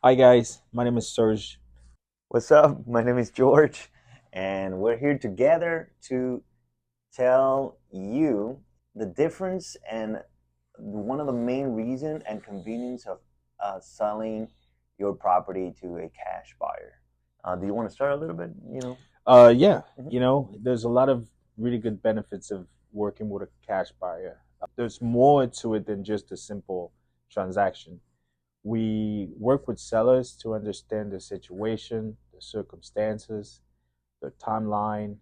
Hi guys, my name is Serge. What's up? My name is George, and we're here together to tell you the difference and one of the main reason and convenience of selling your property to a cash buyer. Do you want to start a little bit? Yeah, Mhm. there's a lot of really good benefits of working with a cash buyer. There's more to it than just a simple transaction. We work with sellers to understand the situation, the circumstances, the timeline,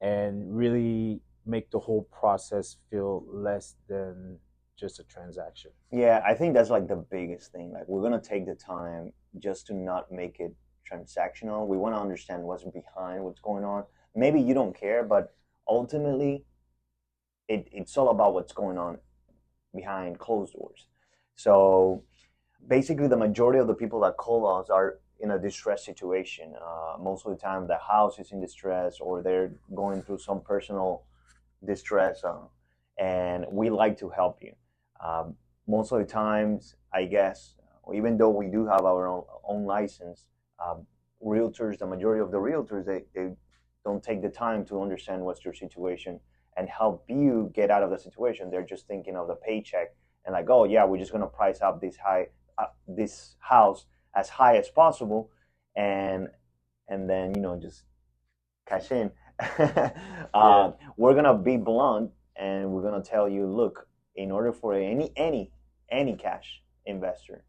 and really make the whole process feel less than just a transaction. Yeah, I think that's like the biggest thing. Like we're gonna take the time just to not make it transactional. We want to understand what's behind what's going on. Maybe you don't care, but ultimately it's all about what's going on behind closed doors. So basically, the majority of the people that call us are in a distress situation. Most of the time, the house is in distress or they're going through some personal distress, and we like to help you. Um, Most of the times, I guess, even though we do have our own license, um, realtors, the majority of the realtors, they don't take the time to understand what's your situation and help you get out of the situation. They're just thinking of the paycheck and like, oh yeah, we're just gonna price up this house as high as possible, and then just cash in. Yeah. We're gonna be blunt and we're gonna tell you, look, in order for any cash investor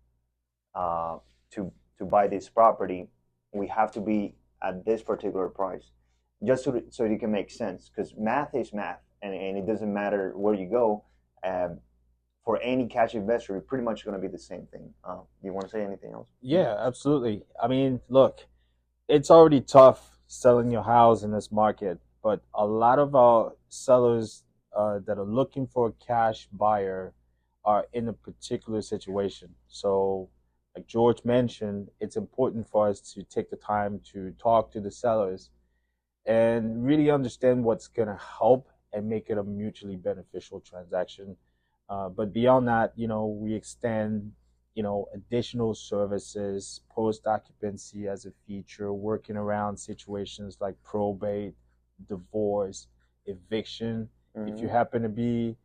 uh, to buy this property, we have to be at this particular price, just so it can make sense. Because math is math, and it doesn't matter where you go. Um, for any cash investor, it's pretty much going to be the same thing. Do you want to say anything else? Yeah, absolutely. I mean, look, it's already tough selling your house in this market, but a lot of our sellers that are looking for a cash buyer are in a particular situation. So, like George mentioned, it's important for us to take the time to talk to the sellers and really understand what's going to help and make it a mutually beneficial transaction. But beyond that, we extend, additional services, post occupancy as a feature, working around situations like probate, divorce, eviction. If you Mm-hmm. happen to be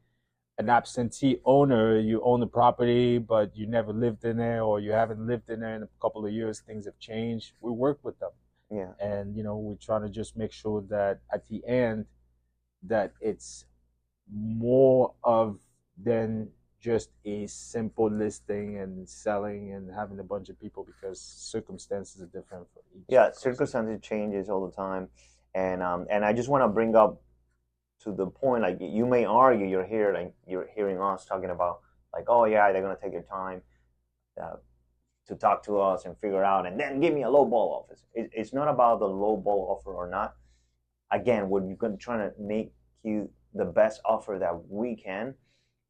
an absentee owner, you own the property, but you never lived in there or you haven't lived in there in a couple of years, things have changed. We work with them, Yeah. and we're trying to just make sure that at the end that it's more of than just a simple listing and selling and having a bunch of people, because circumstances are different for each Yeah, person. circumstances changes all the time, and I just want to bring up to the point, like you may argue, you're hearing us talking about like, oh yeah, they're gonna take their time uh, to talk to us and figure out, and then give me a low ball offer. It's not about the low ball offer or not. Again, we're going to try to make you the best offer that we can,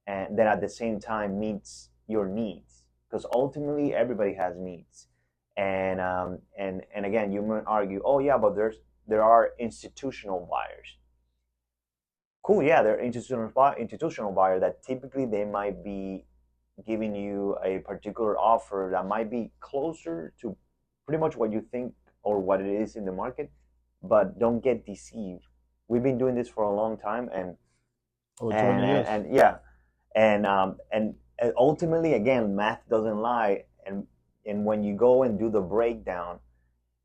and that at the same time meets your needs, because ultimately everybody has needs. And again, you might argue, oh yeah, but there are institutional buyers. Cool, yeah, they're institutional buyer that typically they might be giving you a particular offer that might be closer to pretty much what you think or what it is in the market, but don't get deceived. We've been doing this for a long time, and Over and 20 and, years. and yeah, and ultimately, again, math doesn't lie, and when you go and do the breakdown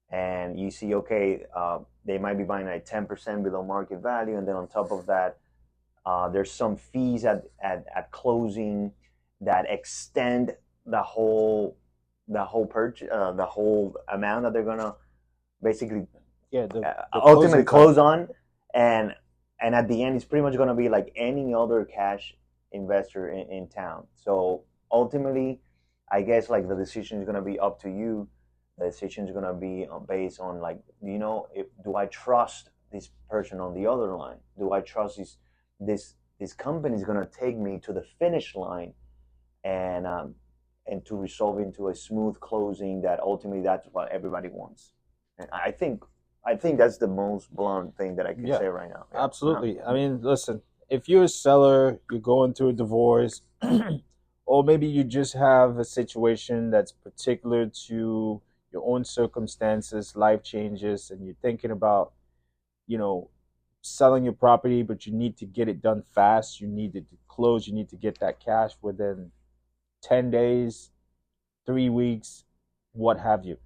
and you see, okay, they might be buying at 10% below market value, and then on top of that, there's some fees at closing that extend the whole the whole amount that they're gonna basically Yeah, the ultimately closing close time. on, and at the end it's pretty much gonna be like any other cash investor in town. So ultimately, I guess like the decision is gonna be up to you. The decision is gonna be based on like, if do I trust this person on the other line? Do I trust this company is gonna take me to the finish line, and to resolve into a smooth closing that ultimately that's what everybody wants. And I think that's the most blunt thing that I can Yeah, say right now. Yeah. absolutely. I mean, listen, if you're a seller, you're going through a divorce, or maybe you just have a situation that's particular to your own circumstances, life changes, and you're thinking about, you know, selling your property, but you need to get it done fast. You need it to close. You need to get that cash within 10 days, 3 weeks, what have you.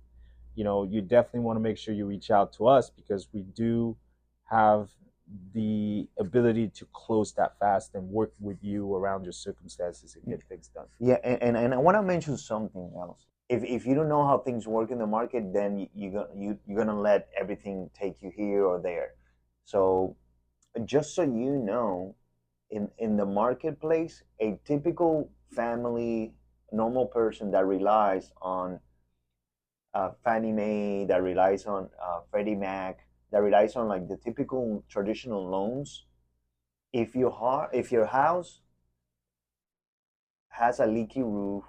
You definitely want to make sure you reach out to us because we do have the ability to close that fast and work with you around your circumstances and get things done. Yeah, and I want to mention something else. If you don't know how things work in the market, then you're gonna let everything take you here or there. So just so you know, in the marketplace, a typical family, normal person that relies on Fannie Mae, that relies on Freddie Mac, that relies on like the typical traditional loans. If your house has a leaky roof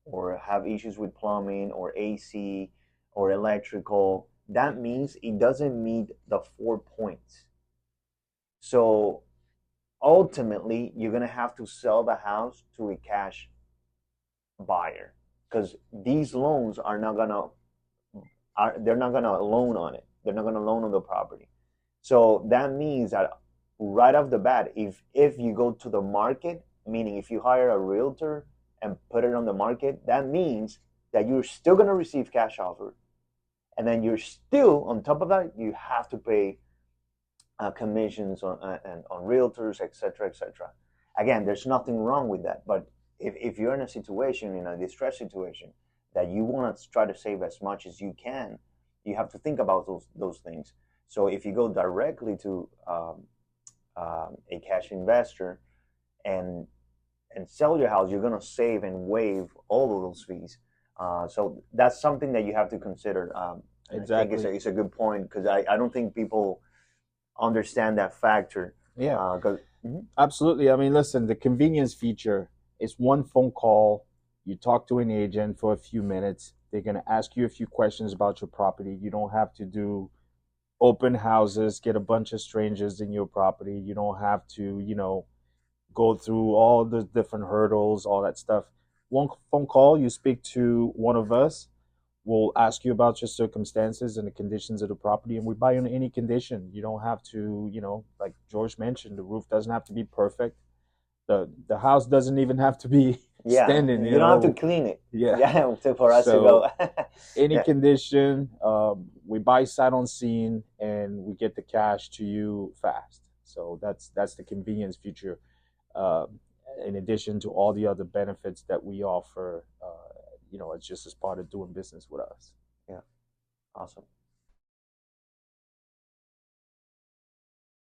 or have issues with plumbing or AC or electrical, that means it doesn't meet the 4 points. So ultimately, you're gonna have to sell the house to a cash buyer because these loans they're not gonna loan on it. They're not gonna loan on the property. So that means that right off the bat, if you go to the market, meaning if you hire a realtor and put it on the market, that means that you're still gonna receive cash offer, and then you're still on top of that, you have to pay commissions on realtors, etc., etc. Again, there's nothing wrong with that, but if you're in a situation, in a distress situation, that you want to try to save as much as you can, you have to think about those things. So if you go directly to a cash investor and sell your house, you're going to save and waive all of those fees. So that's something that you have to consider. And I think Exactly. it's a good point because I don't think people understand that factor. Yeah, 'Cause- absolutely. I mean, listen, the convenience feature is one phone call. You talk to an agent for a few minutes. They're going to ask you a few questions about your property. You don't have to do open houses, get a bunch of strangers in your property. You don't have to, go through all the different hurdles, all that stuff. One phone call, you speak to one of us. We'll ask you about your circumstances and the conditions of the property, and we buy you in any condition. You don't have to, like George mentioned, the roof doesn't have to be perfect. The house doesn't even have to be yeah, standing. you don't have to clean it. Yeah. Yeah, for us to So go. any Yeah, condition, we buy sight on scene, and we get the cash to you fast. So that's the convenience feature. Uh, in addition to all the other benefits that we offer, it's just as part of doing business with us. yeah, awesome.